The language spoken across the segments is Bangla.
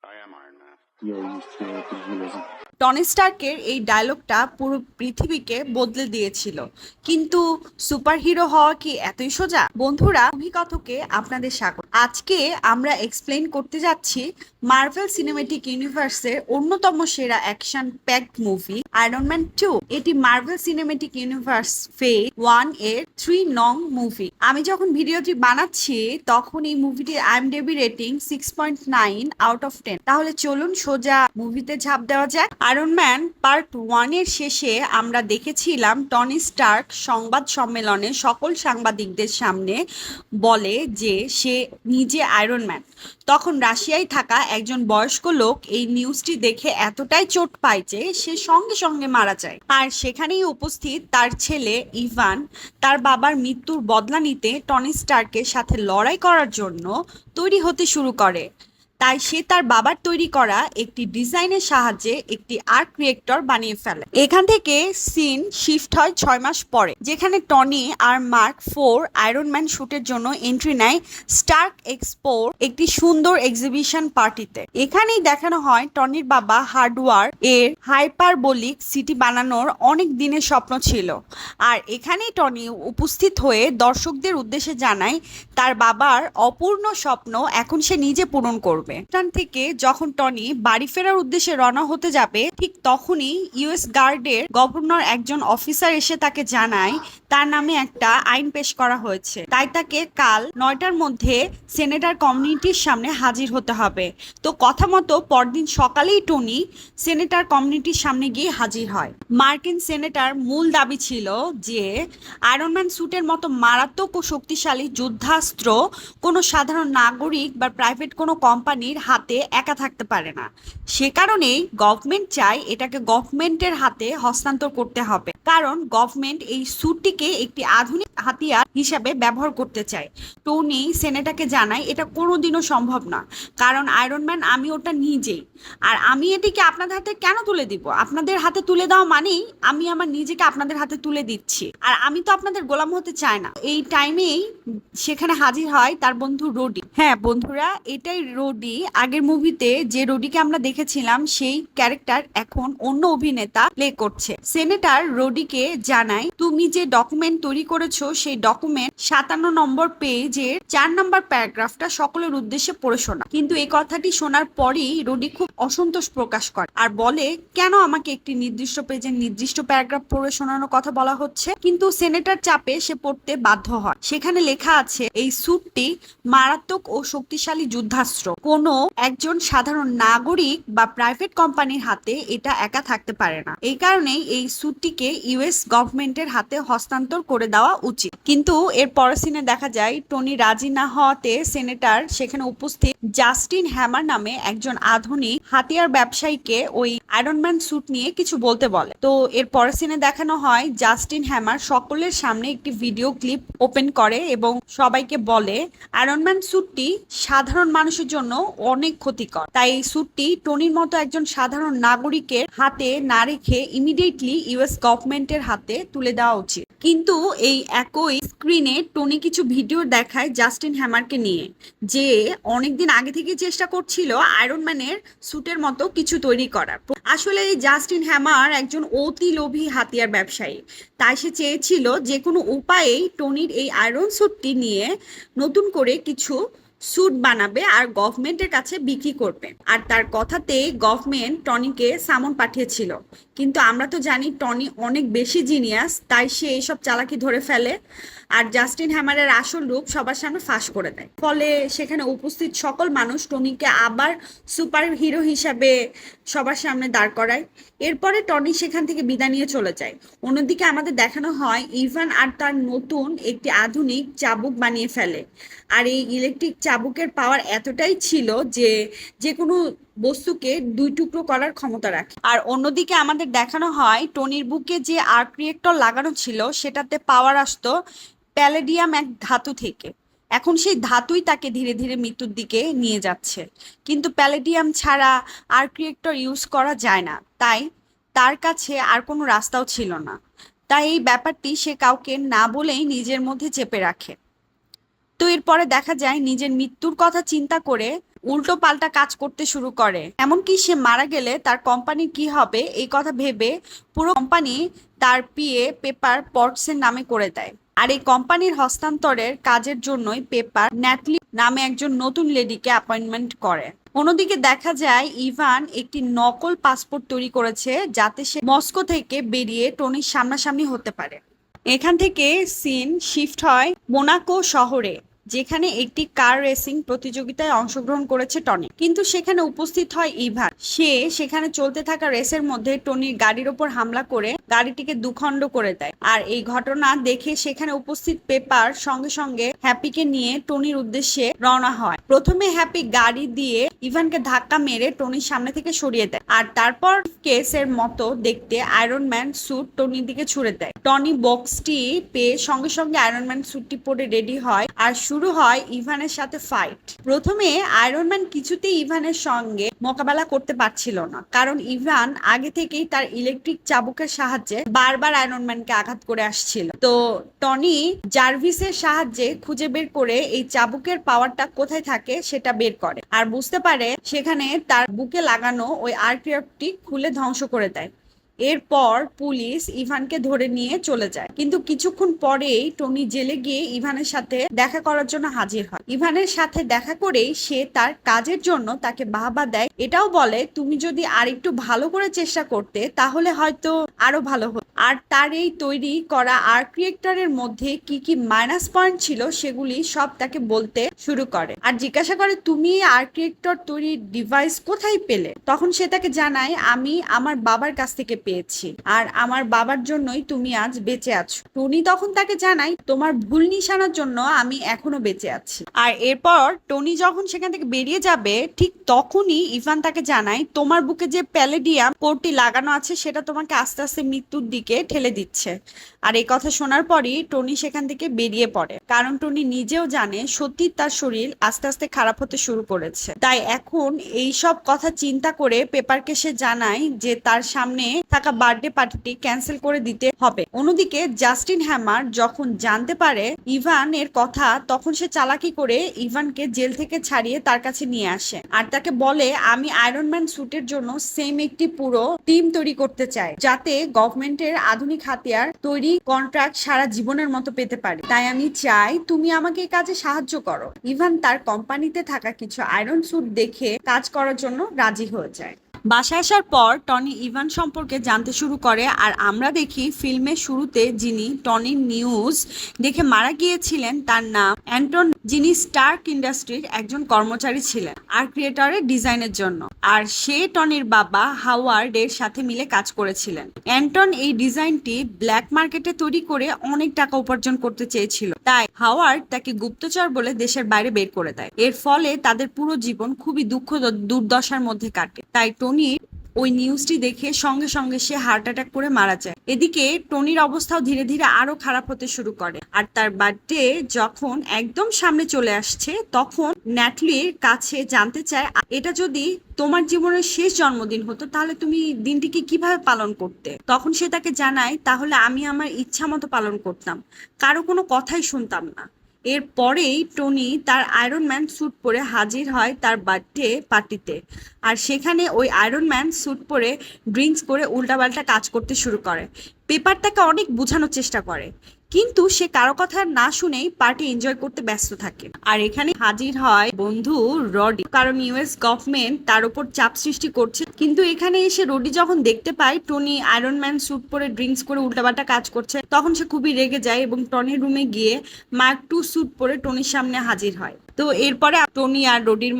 I am Iron Man. You're used to realism. Tony স্টার্কের এই ডায়লগটা পুরো পৃথিবীকে বদলে দিয়েছিল। কিন্তু সুপারহিরো হওয়া কি এতই সোজা? বন্ধুরা, মুভি কথকে আপনাদের স্বাগত। আজকে আমরা এক্সপ্লেইন করতে যাচ্ছি মার্ভেল সিনেমেটিক ইউনিভার্সের অন্যতম সেরা action packed movie iron man 2। এটি মার্ভেল সিনেমেটিক ইউনিভার্স ফেজ 1 এর 3 নং মুভি। আমি যখন ভিডিওটি বানাচ্ছি তখন এই মুভিটির IMDb রেটিং 6.9 আউট অফ 10। তাহলে চলুন সোজা মুভিতে ঝাঁপ দেওয়া যাক। আয়রন ম্যান পার্ট 1 এর শেষে আমরা দেখেছিলাম টনি স্টার্ক সংবাদ সম্মেলনে সকল সাংবাদিকদের সামনে বলে যে সে নিজে আয়রন ম্যান। তখন রাশিয়ায় থাকা একজন বয়স্ক লোক এই নিউজটি দেখে এতটাই চোট পায় যে সে সঙ্গে সঙ্গে মারা যায়। আর সেখানেই উপস্থিত তার ছেলে ইভান তার বাবার মৃত্যুর বদলা নিতে টনি স্টার্কের সাথে লড়াই করার জন্য তৈরি হতে শুরু করে। তাই সে তার বাবার তৈরি করা একটি ডিজাইনের সাহায্যে একটি আর্ক রিয়েক্টর বানিয়ে ফেলে। এখান থেকে সিন শিফট হয় 6 মাস পরে, যেখানে টনি আর মার্ক 4 আয়রন ম্যান শুটের জন্য এন্ট্রি নেয় স্টার্ক এক্সপোর একটি সুন্দর এক্সিবিশন পার্টিতে। এখানেই দেখানো হয় টনির বাবা হার্ডওয়ার এর হাইপারবোলিক সিটি বানানোর অনেক দিনের স্বপ্ন ছিল। আর এখানেই টনি উপস্থিত হয়ে দর্শকদের উদ্দেশ্যে জানায় তার বাবার অপূর্ণ স্বপ্ন এখন সে নিজে পূরণ করবে। স্থান থেকে যখন টনি বাড়ি ফেরার উদ্দেশ্যে রওনা হতে যাবে, ঠিক তখনই ইউএস গার্ডের গভর্নর একজন অফিসার এসে তাকে জানায় তার নামে একটা আইন পেশ করা হয়েছে, তাই তাকে কাল 9টার মধ্যে সেনেটার কমিউনিটির সামনে হাজির হতে হবে। তো কথা মতো পরদিন সকালেই টনি সেনেটার কমিউনিটির সামনে গিয়ে হাজির হয়। মার্কিন সেনেটার মূল দাবি ছিল যে আয়রন ম্যান স্যুটের মতো মারাত্মক ও শক্তিশালী যুদ্ধাস্ত্র কোনো সাধারণ নাগরিক বা প্রাইভেট কোনো কোম্পানির হাতে একা থাকতে পারে না। সে কারণেই গভর্নমেন্ট চায় এটাকে গভর্নমেন্টের হাতে হস্তান্তর করতে হবে, কারণ গভর্নমেন্ট এই স্যুটটিকে একটি আধুনিক হাতিয়ার হিসাবে ব্যবহার করতে চায়। টনি সেনেটাকে জানায় এটা কোনোদিনও সম্ভব না, কারণ আয়রন ম্যান আমি ওটা নিজেই, আর আমি এটিকে আপনাদের হাতে কেন তুলে দিব? আপনাদের হাতে তুলে দেওয়া মানেই আমি আমার নিজেকে আপনাদের হাতে তুলে দিচ্ছি, আর আমি তো আপনাদের গোলাম হতে চাই না। এই টাইমেই সেখানে হাজির হয় তার বন্ধু রোডি। হ্যাঁ বন্ধুরা, এটাই রোডি। আগের মুভিতে যে রোডিকে আমরা দেখেছিলাম সেই ক্যারেক্টার এখন অন্য অভিনেতা প্লে করছে। সেনেটার রোডিকে জানায় তুমি যে ডকুমেন্ট তৈরি করেছো সেই ডকুমেন্ট 57 নম্বর পেজের 4 নম্বর প্যারাগ্রাফটা সকলের উদ্দেশ্যে পড়ে শোনা। কিন্তু এই কথাটি শোনার পরই রোডি খুব অসন্তোষ প্রকাশ করে আর বলে কেন আমাকে একটি নির্দিষ্ট পেজের নির্দিষ্ট প্যারাগ্রাফ পড়ে শোনানোর কথা বলা হচ্ছে। কিন্তু সেনেটার চাপে সে পড়তে বাধ্য হয়। সেখানে লেখা আছে এই স্যুটটি মারাত্মক ও শক্তিশালী যুদ্ধাস্ত্র, কোনো একজন সাধারণ নাগরিক বা প্রাইভেট কোম্পানির হাতে এটা একা থাকতে পারে না। এই কারণেই এই স্যুটটিকে ইউএস গভর্নমেন্টের হাতে হস্তান্তর করে দেওয়া উচিত। কিন্তু এর পরের সিনে দেখা যায় টনি রাজি না হওয়াতে সেনেটার সেখানে উপস্থিত জাস্টিন হ্যামার নামে একজন আধুনিক হাতিয়ার ব্যবসায়ীকে ওই আয়রন ম্যান স্যুট নিয়ে কিছু বলতে বলে। তো এর পরের সিনে দেখানো হয় জাস্টিন হ্যামার সকলের সামনে একটি ভিডিও ক্লিপ ওপেন করে এবং সবাইকে বলে আয়রন ম্যান স্যুটটি সাধারণ মানুষের জন্য অনেক ক্ষতিকর, তাই এই স্যুটটি টনির মতো একজন সাধারণ নাগরিকের হাতে না রেখে ইমিডিয়েটলি ইউএস গভর্নমেন্টের হাতে তুলে দেওয়া উচিত। কিন্তু এই একই স্ক্রিনে টনি কিছু ভিডিও দেখায় জাস্টিন হ্যামারকে নিয়ে, যে অনেকদিন আগে থেকে চেষ্টা করছিল আয়রন ম্যানের স্যুটের মতো কিছু তৈরি করার। আসলে এই জাস্টিন হ্যামার একজন অতি লোভী হাতিয়ার ব্যবসায়ী, তাই সে চেয়েছিল যে কোনো উপায়েই টনির এই আয়রন স্যুটটি নিয়ে নতুন করে কিছু স্যুট বানাবে আর গভর্নমেন্টের কাছে বিক্রি করবে। আর তার কথাতে গভর্নমেন্ট টনিকে সামন পাঠিয়েছিল, কিন্তু আমরা তো জানি টনি অনেক বেশি জিনিয়াস, তাই সে এইসব চালাকি ধরে ফেলে আর জাস্টিন হ্যামারের আসল রূপ সবার সামনে ফাঁস করে দেয়। ফলে সেখানে উপস্থিত সকল মানুষ টনিকে আবার সুপার হিরো হিসাবে সবার সামনে দাঁড় করায়। এরপরে টনি সেখান থেকে বিদায় নিয়ে চলে যায়। অন্যদিকে আমাদের দেখানো হয় ইভান আর তার নতুন একটি আধুনিক চাবুক বানিয়ে ফেলে। আর এই ইলেকট্রিক চাবুকের পাওয়ার এতটাই ছিল যে যে কোনো বস্তুকে 2 টুকরো করার ক্ষমতা রাখে। আর অন্যদিকে আমাদের দেখানো হয় টনির বুকে যে আর্ক রিয়েক্টর লাগানো ছিল সেটাতে পাওয়ার আসতো প্যালেডিয়াম এক ধাতু থেকে। এখন সেই ধাতুই তাকে ধীরে ধীরে মৃত্যুর দিকে নিয়ে যাচ্ছে। কিন্তু প্যালেডিয়াম ছাড়া আর্ক রিয়েক্টর ইউজ করা যায় না, তাই তার কাছে আর কোনো রাস্তাও ছিল না। তাই এই ব্যাপারটি সে কাউকে না বলেই নিজের মধ্যে চেপে রাখে। তো এরপরে দেখা যায় নিজের মৃত্যুর কথা চিন্তা করে উল্টো পাল্টা কাজ করতে শুরু করে। এমনকি সে মারা গেলে তার কোম্পানির কি হবে এই কথা ভেবে পুরো কোম্পানি তার পিএ পেপার পটসের নামে করে দেয়। আর এই কোম্পানির হস্তান্তরের কাজের জন্যই পেপার ন্যাটলি নামে একজন নতুন লেডিকে অ্যাপয়েন্টমেন্ট করে। অন্যদিকে দেখা যায় ইভান একটি নকল পাসপোর্ট তৈরি করেছে যাতে সে মস্কো থেকে বেরিয়ে টনির সামনাসামনি হতে পারে। এখান থেকে সিন শিফট হয় মোনাকো শহরে, যেখানে একটি কার রেসিং প্রতিযোগিতায় অংশগ্রহণ করেছে টনি। কিন্তু সেখানে উপস্থিত হয় ইভান। সে সেখানে চলতে থাকা রেসের মধ্যে টনির গাড়ির ওপর হামলা করে গাড়িটিকে দুখণ্ড করে দেয়। আর এই ঘটনা দেখে সেখানে উপস্থিত পেপার সঙ্গে সঙ্গে হ্যাপিকে নিয়ে টনির উদ্দেশ্যে রওনা হয়। প্রথমে হ্যাপি গাড়ি দিয়ে ইভানকে ধাক্কা মেরে টনির সামনে থেকে সরিয়ে দেয়, আর তারপর কেসের মতো দেখতে আয়রন ম্যান স্যুট টনির দিকে ছুড়ে দেয়। টনি বক্সটি পেয়ে সঙ্গে সঙ্গে আয়রন ম্যান স্যুটটি পরে রেডি হয় আর শুরু হয় ইভানের সাথে ফাইট। প্রথমে আয়রন ম্যান কিছুতেই ইভানের সঙ্গে মোকাবেলা করতে পারছিল না, কারণ ইভান আগে থেকেই তার ইলেকট্রিক চাবুকের সাহায্যে বারবার আয়রন ম্যানকে আঘাত করে আসছিল। তো টনি জার্ভিসের সাহায্যে খুঁজে বের করে এই চাবুকের পাওয়ারটা কোথায় থাকে সেটা বের করে, আর বুঝতে পারে সেখানে তার বুকে লাগানো ওই আর্কটিকটি খুলে ধ্বংস করে দেয়। এরপর পুলিশ ইভানকে ধরে নিয়ে চলে যায়, কিন্তু কিছুক্ষণ পরেই টনি জেলে গিয়ে ইভানের সাথে দেখা করার জন্য হাজির হয়। ইভানের সাথে দেখা করেই সে তার কাজের জন্য তাকে বাহবা দেয়, এটাও বলে তুমি যদি আরেকটু ভালো করে চেষ্টা করতে তাহলে হয়তো আরো ভালো হতো। আর তার এই তৈরি করা আর্ট ক্রিয়েটারের মধ্যে কি কি মাইনাস পয়েন্ট ছিল সেগুলি সব তাকে বলতে শুরু করে, আর জিজ্ঞাসা করে তুমি এই আর্ট ক্রিয়েটর তৈরির ডিভাইস কোথায় পেলে। তখন সে তাকে জানায় আমি আমার বাবার কাছ থেকে পেয়েছি, আর আমার বাবার জন্যই তুমি আজ বেঁচে আছো। টনি তখন তাকে জানায় তোমার ভুল নিশানার জন্য আমি এখনো বেঁচে আছি। আর এরপর টনি যখন সেখান থেকে বেরিয়ে যাবে ঠিক তখনই ইভান তাকে জানায় তোমার বুকে যে প্যালেডিয়াম কোডটি লাগানো আছে সেটা তোমাকে আস্তে আস্তে মৃত্যুর দিকে ঠেলে দিচ্ছে। আর এই কথা শোনার পরই টনি সেখান থেকে বেরিয়ে পড়ে, কারণ টনি নিজেও জানে সত্যি তার শরীর আস্তে আস্তে খারাপ হতে শুরু করেছে। তাই এখন এই সব কথা চিন্তা করে পেপারকে সে জানায় যে তার সামনে থাকা বার্থডে পার্টিটি ক্যান্সেল করে দিতে হবে। অন্যদিকে জাস্টিন হ্যামার যখন জানতে পারে ইভান এর কথা, তখন সে চালাকি করে ইভানকে জেল থেকে ছাড়িয়ে তার কাছে নিয়ে আসে, আর তাকে বলে আমি আয়রন ম্যান স্যুটের জন্য সেম একটি পুরো টিম তৈরি করতে চাই, যাতে গভর্নমেন্টের আধুনিক হাতিয়ার তৈরি কন্ট্রাক্ট সারা জীবনের মতো পেতে পারি। তাই আমি চাই তুমি আমাকে এই কাজে সাহায্য করো। ইভান তার কোম্পানিতে থাকা কিছু আয়রন স্যুট দেখে কাজ করার জন্য রাজি হয়ে যায়। বাসায় আসার পর টনি ইভান সম্পর্কে জানতে শুরু করে, আর আমরা দেখি ফিল্মের শুরুতে যিনি টনির নিউজ দেখে মারা গিয়েছিলেন তার নাম অ্যান্টন, যিনি স্টার্ক ইন্ডাস্ট্রির একজন কর্মচারী ছিলেন আর ক্রিয়েটরের ডিজাইনের জন্য, আর সে টনির বাবা হাওয়ার্ড এর সাথে মিলে কাজ করেছিলেন। অ্যান্টন এই ডিজাইনটি ব্ল্যাক মার্কেটে তৈরি করে অনেক টাকা উপার্জন করতে চেয়েছিল, তাই হাওয়ার্ড তাকে গুপ্তচর বলে দেশের বাইরে বের করে দেয়। এর ফলে তাদের পুরো জীবন খুবই দুঃখ দুর্দশার মধ্যে কাটে। তাই টনির ওই নিউজটি দেখে সঙ্গে সঙ্গে সে হার্ট অ্যাটাক করে মারা যায়। এদিকে টনির অবস্থাও ধীরে ধীরে আরো খারাপ হতে শুরু করে, আর তার বার্থডে যখন একদম সামনে চলে আসছে তখন ন্যাটলির কাছে জানতে চায় এটা যদি তোমার জীবনের শেষ জন্মদিন হতো তাহলে তুমি দিনটিকে কিভাবে পালন করতে। তখন সে তাকে জানায় তাহলে আমি আমার ইচ্ছা মতো পালন করতাম, কারো কোনো কথাই শুনতাম না। এরপরেই টনি তার আয়রন ম্যান স্যুট পরে হাজির হয় তার বার্থডে পার্টিতে, আর সেখানে ওই আয়রন ম্যান স্যুট পরে ড্রিঙ্কস করে উল্টাপাল্টা কাজ করতে শুরু করে। পেপার তাকে অনেক বোঝানোর চেষ্টা করে, কিন্তু সে কারো কথা না শুনেই পার্টি এনজয় করতে ব্যস্ত থাকে। আর এখানে হাজির হয় বন্ধু রডি, কারণ ইউএস গভর্নমেন্ট তার উপর চাপ সৃষ্টি করছে। কিন্তু এখানে এসে রডি যখন দেখতে পায় টনি আয়রন ম্যান স্যুট পরে ড্রিঙ্কস করে উল্টাপাল্টা কাজ করছে, তখন সে খুবই রেগে যায় এবং টনির রুমে গিয়ে মার্ক 2 স্যুট পরে টনির সামনে হাজির হয়। তো এরপরে টনি আর রডির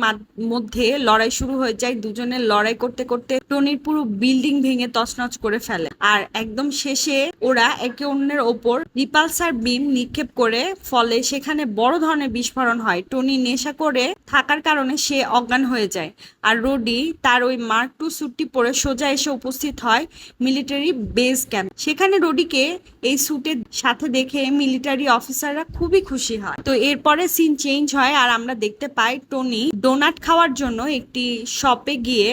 মধ্যে লড়াই শুরু হয়ে যায়। দুজনের লড়াই করতে করতে টনির পুরো বিল্ডিং ভেঙে তছনছ করে ফেলে, আর একদম শেষে ওরা একে অন্যের ওপর রিপালসার বিম নিক্ষেপ করে, ফলে সেখানে বড় ধরনের বিস্ফোরণ হয়। টনি নেশা করে থাকার কারণে সে অজ্ঞান হয়ে যায়, আর রডি তার ওই মার্ক 2 স্যুটটি পরে সোজা এসে উপস্থিত হয় মিলিটারি বেস ক্যাম্প। সেখানে রডিকে এই স্যুটের সাথে দেখে মিলিটারি অফিসাররা খুবই খুশি হয়। তো এরপরে সিন চেঞ্জ হয়, আর আমরা দেখতে পাই টনি ডোনাট খাওয়ার জন্য একটি শপে গিয়ে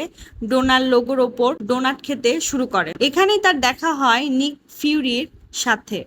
ডোনাল্ড লোগোর ওপর ডোনাট খেতে শুরু করে। এখানেই তার দেখা হয় নিক ফিউরির সাথে।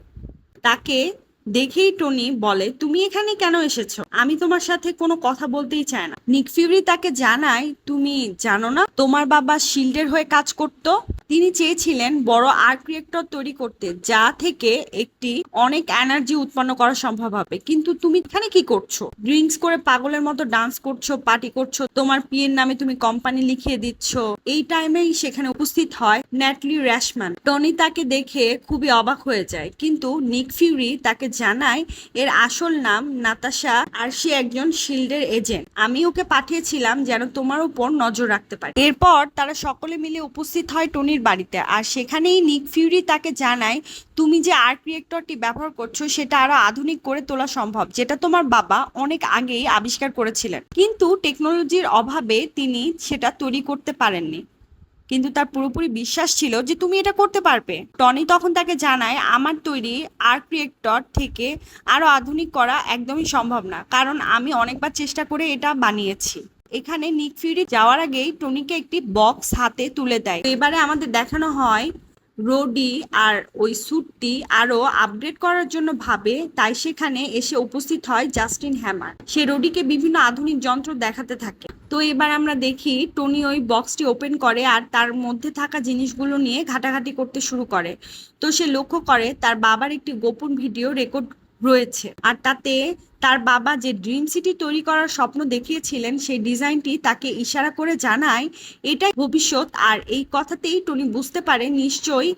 তাকে দেখেই টনি বলে, তুমি এখানে কেন এসেছো? আমি তোমার সাথে কোনো কথা বলতেই চাই না। নিক ফিউরি তাকে জানায়, তুমি জানো না তোমার বাবা শিল্ডের হয়ে কাজ করতো? তিনি চেয়েছিলেন বড় আর্ক রিয়েক্টর তৈরি করতে, যা থেকে একটি অনেক এনার্জি উৎপন্ন করা সম্ভব হবে। কিন্তু তুমি এখানে কি করছো? ড্রিঙ্কস করে পাগলের মতো ডান্স করছো, পার্টি করছো, তোমার পিয়ের নামে তুমি কোম্পানি লিখিয়ে দিচ্ছ। এই টাইমেই সেখানে উপস্থিত হয় ন্যাটলি র্যাশম্যান। টনি তাকে দেখে খুবই অবাক হয়ে যায়, কিন্তু নিক ফিউরি তাকে জানায় এর আসল নাম নাতাশা, আর সে একজন শিল্ডের এজেন্ট। আমি ওকে পাঠিয়েছিলাম যেন তোমার উপর নজর রাখতে পারে। এরপর তারা সকলে মিলে উপস্থিত হয় টনির বাড়িতে, আর সেখানেই নিক ফিউরি তাকে জানায়, তুমি যে আর্ক রিয়েক্টরটি ব্যবহার করছো সেটা আরো আধুনিক করে তোলা সম্ভব, যেটা তোমার বাবা অনেক আগেই আবিষ্কার করেছিলেন, কিন্তু টেকনোলজির অভাবে তিনি সেটা তৈরি করতে পারেননি। কিন্তু তার পুরোপুরি বিশ্বাস ছিল যে তুমি এটা করতে পারবে। টনি তখন তাকে জানায়, আমার তৈরি আর্ক রিয়েক্টর থেকে আরো আধুনিক করা একদমই সম্ভব না, কারণ আমি অনেকবার চেষ্টা করে এটা বানিয়েছি। এখানে নিক ফিউরি যাওয়ার আগেই টনিকে একটি বক্স হাতে তুলে দেয়। তো এবারে আমাদের দেখানো হয় রোডি আর ওই স্যুটটি আরো আপগ্রেড করার জন্য ভাবে, তাই সেখানে এসে উপস্থিত হয় জাস্টিন হ্যামার। সে রোডিকে বিভিন্ন আধুনিক যন্ত্র দেখাতে থাকে। তো এবার আমরা দেখি টনি ওই বক্সটি ওপেন করে আর তার মধ্যে থাকা জিনিসগুলো নিয়ে ঘাটাঘাটি করতে শুরু করে। তো সে লক্ষ্য করে তার বাবার একটি গোপন ভিডিও রেকর্ড রয়েছে, আর তাতে তার বাবা যে ড্রিম সিটি তৈরি করার স্বপ্ন দেখিয়েছিলেন সেই ডিজাইনটি তাকে ইশারা করে জানায় এটাই ভবিষ্যৎ। আর এই কথাতেই টনি বুঝতে পারে নিশ্চয়ই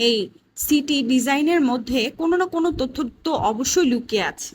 এই সিটি ডিজাইনের মধ্যে কোনো না কোনো তথ্য তো অবশ্যই লুকিয়ে আছে।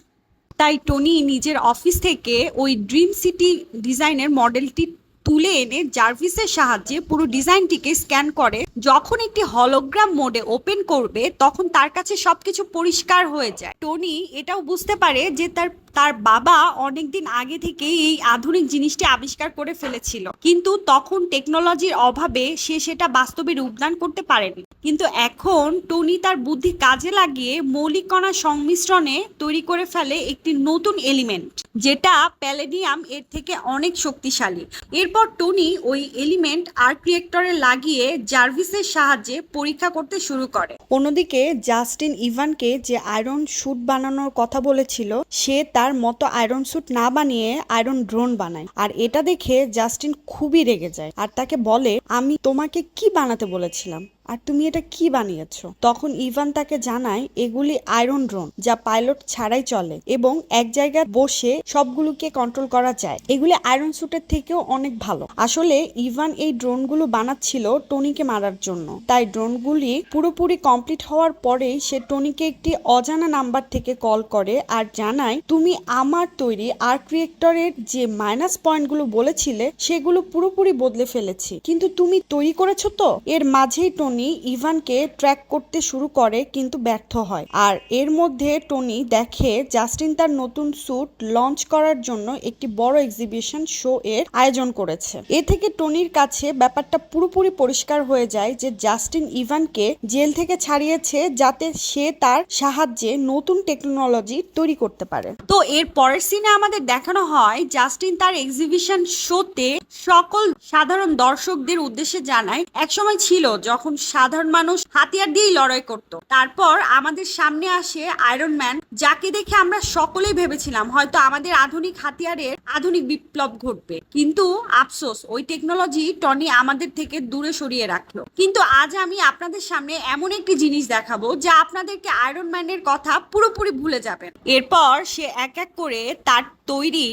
তাই টনি নিজের অফিস থেকে ওই ড্রিম সিটি ডিজাইনের মডেলটি তুলে এনে জার্ভিসের সাহায্যে পুরো ডিজাইনটিকে স্ক্যান করে। যখন একটি হলোগ্রাম মোডে ওপেন করবে তখন তার কাছে সবকিছু পরিষ্কার হয়ে যায়। টনি এটাও বুঝতে পারে যে তার তার বাবা অনেকদিন আগে থেকেই এই আধুনিক জিনিসটি আবিষ্কার করে ফেলেছিল, কিন্তু তখন টেকনোলজির অভাবে সে সেটা বাস্তবে রূপদান করতে পারেনি। কিন্তু এখন টনি তার বুদ্ধি কাজে লাগিয়ে মৌলিক কণার সংমিশ্রণে তৈরি করে ফেলে একটি নতুন এলিমেন্ট, যেটা প্যালেডিয়াম এর থেকে অনেক শক্তিশালী। এরপর টনি ওই এলিমেন্ট আর্ক রিয়েক্টরে লাগিয়ে জার্ভিসের সাহায্যে পরীক্ষা করতে শুরু করে। অন্যদিকে জাস্টিন ইভানকে যে আয়রন স্যুট বানানোর কথা বলেছিল, সে তার মতো আয়রন স্যুট না বানিয়ে আয়রন ড্রোন বানায়। আর এটা দেখে জাস্টিন খুবই রেগে যায় আর তাকে বলে, আমি তোমাকে কি বানাতে বলেছিলাম আর তুমি এটা কি বানিয়েছো? তখন ইভান তাকে জানায় এগুলি আয়রন ড্রোন, যা পাইলট ছাড়াই চলে এবং এক জায়গায় বসে সবগুলোকে কন্ট্রোল করা যায়। এগুলি আয়রন স্যুটের থেকেও অনেক ভালো। আসলে ইভান এই ড্রোনগুলো বানাচ্ছিল টনিকে মারার জন্য। তাই ড্রোনগুলি পুরোপুরি কমপ্লিট হওয়ার পরেই সে টনিকে একটি অজানা নাম্বার থেকে কল করে আর জানায়, তুমি আমার তৈরি আর্ক রিয়েক্টরের যে মাইনাস পয়েন্টগুলো বলেছিলে সেগুলো পুরোপুরি বদলে ফেলেছি, কিন্তু তুমি তৈরি করেছো তো? এর মাঝেই টনি ইভানকে ট্র্যাক করতে শুরু করে কিন্তু ব্যর্থ হয়। আর এর মধ্যে টনি দেখে জাস্টিন তার নতুন স্যুট লঞ্চ করার জন্য একটি বড় এক্সিবিশন শো এর আয়োজন করেছে। এ থেকে টনির কাছে ব্যাপারটা পুরোপুরি পরিষ্কার হয়ে যায় যে জাস্টিন ইভানকে জেল থেকে ছাড়িয়েছে যাতে সে তার সাহায্যে নতুন টেকনোলজি তৈরি করতে পারে। তো এর পরের সিনে আমাদের দেখানো হয় জাস্টিন তার এক্সিবিশন শোতে সকল সাধারণ দর্শকদের উদ্দেশ্যে জানায়, একসময় ছিল যখন সাধারণ মানুষ হাতিয়ার দিয়েই লড়াই করত। তারপর আমাদের সামনে আসে আয়রন ম্যান, যাকে দেখে আমরা সকলেই ভেবেছিলাম হয়তো আমাদের আধুনিক হাতিয়ারের আধুনিক বিপ্লব ঘটবে, কিন্তু আফসোস ওই টেকনোলজি টনি আমাদের থেকে দূরে সরিয়ে রাখলো। কিন্তু আজ আমি আপনাদের সামনে এমন একটি জিনিস দেখাবো যা আপনাদেরকে আয়রন ম্যানের কথা পুরোপুরি ভুলে যাবেন। এরপর সে এক এক করে তার তৈরি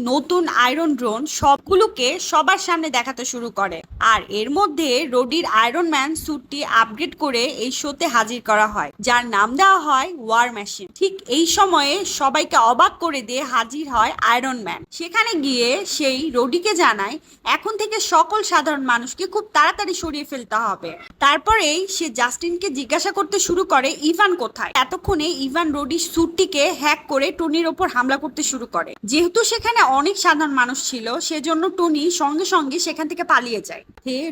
নতুন আয়রন ড্রোন সবগুলোকে সবার সামনে দেখাতে শুরু করে। আর এর মধ্যে রোডির আয়রন ম্যান স্যুটটি আপগ্রেড করে এই শোতে হাজির করা হয়, যার নাম দেওয়া হয় ওয়ার মেশিন। ঠিক এই সময়ে সবাইকে অবাক করে দিয়ে হাজির হয় আয়রন ম্যান। সেখানে গিয়ে সেই রোডিকে জানায় এখন থেকে সকল সাধারণ মানুষকে খুব তাড়াতাড়ি সরিয়ে ফেলতে হবে। তারপরেই সে জাস্টিনকে জিজ্ঞাসা করতে শুরু করে ইভান কোথায়। এতক্ষণে ইভান রোডির স্যুটটিকে হ্যাক করে টনির ওপর হামলা করতে শুরু করে। যেহেতু সেখানে অনেক সাধারণ মানুষ ছিল সেজন্য টনি সঙ্গে সঙ্গে সেখান থেকে পালিয়ে যায়।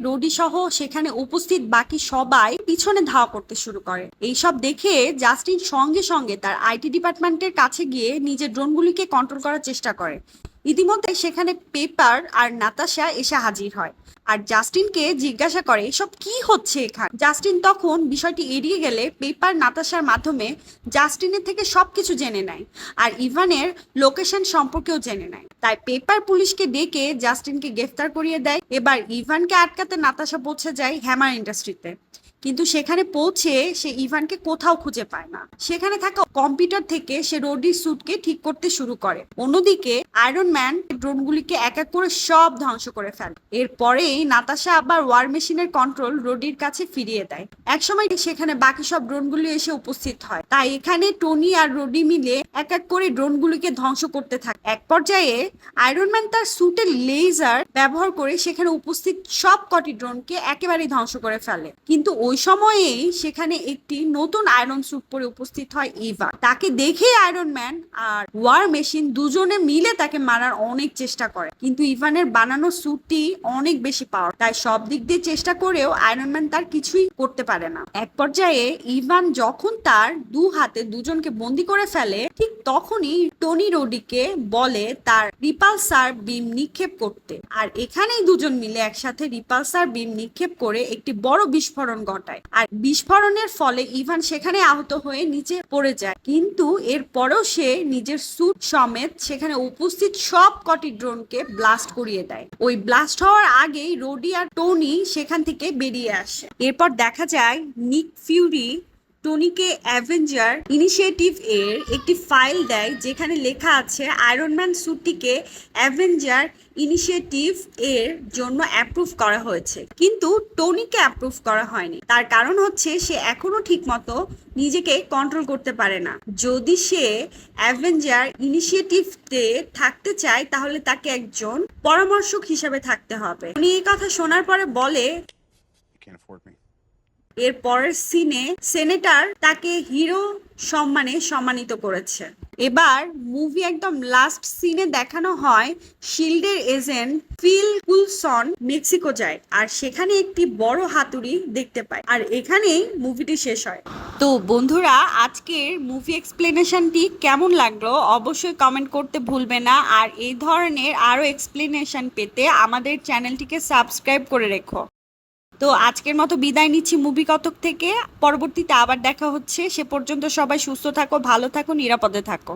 রোডি সহ সেখানে উপস্থিত বাকি সবাই পিছনে ধাওয়া করতে শুরু করে। এইসব দেখে জাস্টিন সঙ্গে সঙ্গে তার আইটি ডিপার্টমেন্টের কাছে গিয়ে নিজের ড্রোনগুলিকে কন্ট্রোল করার চেষ্টা করে। ইতিমধ্যে সেখানে পেপার আর নাতাশা এসে হাজির হয় আর জাস্টিনকে জিজ্ঞাসা করে এসব কি হচ্ছে এখানে। জাস্টিন তখন বিষয়টি এড়িয়ে গেলে পেপার নাতাশার মাধ্যমে জাস্টিনের থেকে সবকিছু জেনে নেয় আর ইভানের লোকেশন সম্পর্কেও জেনে নেয়। তাই পেপার পুলিশকে ডেকে জাস্টিনকে গ্রেফতার করিয়ে দেয়। এবার ইভানকে আটকাতে নাতাশা পৌঁছে যায় হ্যামার ইন্ডাস্ট্রিতে, কিন্তু সেখানে পৌঁছে সে ইভানকে কোথাও খুঁজে পায় না। সেখানে থাকা কম্পিউটার থেকে সে রোডির স্যুটকে ঠিক করতে শুরু করে। অন্যদিকে আয়রন ম্যান ড্রোনগুলিকে এক এক করে সব ধ্বংস করে ফেলে। এরপরেই নাতাশা আবার ওয়ার মেশিনের কন্ট্রোল রোডির কাছে ফিরিয়ে দেয়। একসময় সেখানে বাকি সব ড্রোনগুলি এসে উপস্থিত হয়। তাই এখানে টনি আর রোডি মিলে এক এক করে ড্রোনগুলিকে ধ্বংস করতে থাকে। এক পর্যায়ে আয়রন ম্যান তার স্যুটের লেজার ব্যবহার করে সেখানে উপস্থিত সব কটি ড্রোনকে একেবারেই ধ্বংস করে ফেলে। কিন্তু ওই সময়েই সেখানে একটি নতুন আয়রন স্যুট পরে উপস্থিত হয় ইভা। তাকে দেখে আয়রন ম্যান আর ওয়ার মেশিন দুজনে মিলে তাকে মারার অনেক চেষ্টা করে, কিন্তু ইভানের বানানো স্যুটটি অনেক বেশি পাওয়ার, তাই সব দিক দিয়ে চেষ্টা করেও আয়রন ম্যান তার কিছুই করতে পারে না। এক পর্যায়ে ইভান যখন তার দু হাতে দুজনকে বন্দি করে ফেলে, ঠিক তখনই টনি রোডিকে বলে তার রিপালসার বিম নিক্ষেপ করতে। আর এখানেই দুজন মিলে একসাথে রিপালসার বিম নিক্ষেপ করে একটি বড় বিস্ফোরণ ঘটায়। আর বিস্ফোরণের ফলে ইভান সেখানে আহত হয়ে নিচে পড়ে যায়, কিন্তু এরপরেও সে নিজের স্যুট সমেত সেখানে উপস্থিত সব কটি ড্রোনকে ব্লাস্ট করিয়ে দেয়। ওই ব্লাস্ট হওয়ার আগেই রোডি আর টনি সেখান থেকে বেরিয়ে আসে। এরপর দেখা যায় নিক ফিউরি টনিকে অ্যাভেঞ্জার ইনিশিয়েটিভ এর একটি ফাইল দেয়, যেখানে লেখা আছে আয়রন ম্যান স্যুটটিকে অ্যাভেঞ্জার ইনিশিয়েটিভ এর জন্য অ্যাপ্রুভ করা হয়েছে, কিন্তু টনিকে অ্যাপ্রুভ করা হয়নি। তার কারণ হচ্ছে সে এখনো ঠিকমতো নিজেকে কন্ট্রোল করতে পারে না। যদি সে অ্যাভেঞ্জার ইনিশিয়েটিভতে থাকতে চায় তাহলে তাকে একজন পরামর্শক হিসেবে থাকতে হবে। উনি এই কথা শোনার পরে বলে এর পরের সিনে সেনেটর তাকে হিরো সম্মানে সম্মানিত করেছে। এবার মুভি একদম লাস্ট সিনে দেখানো হয় শিল্ডের এজেন্ট ফিল কুলসন মেক্সিকো যায় আর সেখানে একটি বড় হাতুড়ি দেখতে পায়। আর এখানেই মুভিটি শেষ হয়। তো বন্ধুরা, আজকের মুভি এক্সপ্লেনেশনটি কেমন লাগলো অবশ্যই কমেন্ট করতে ভুলবে না। আর এই ধরনের আরো এক্সপ্লেনেশন পেতে আমাদের চ্যানেলটিকে সাবস্ক্রাইব করে রেখো। তো আজকের মতো বিদায় নিচ্ছি মুভি কতক থেকে। পরবর্তীতে আবার দেখা হচ্ছে। সে পর্যন্ত সবাই সুস্থ থাকো, ভালো থাকো, নিরাপদে থাকো।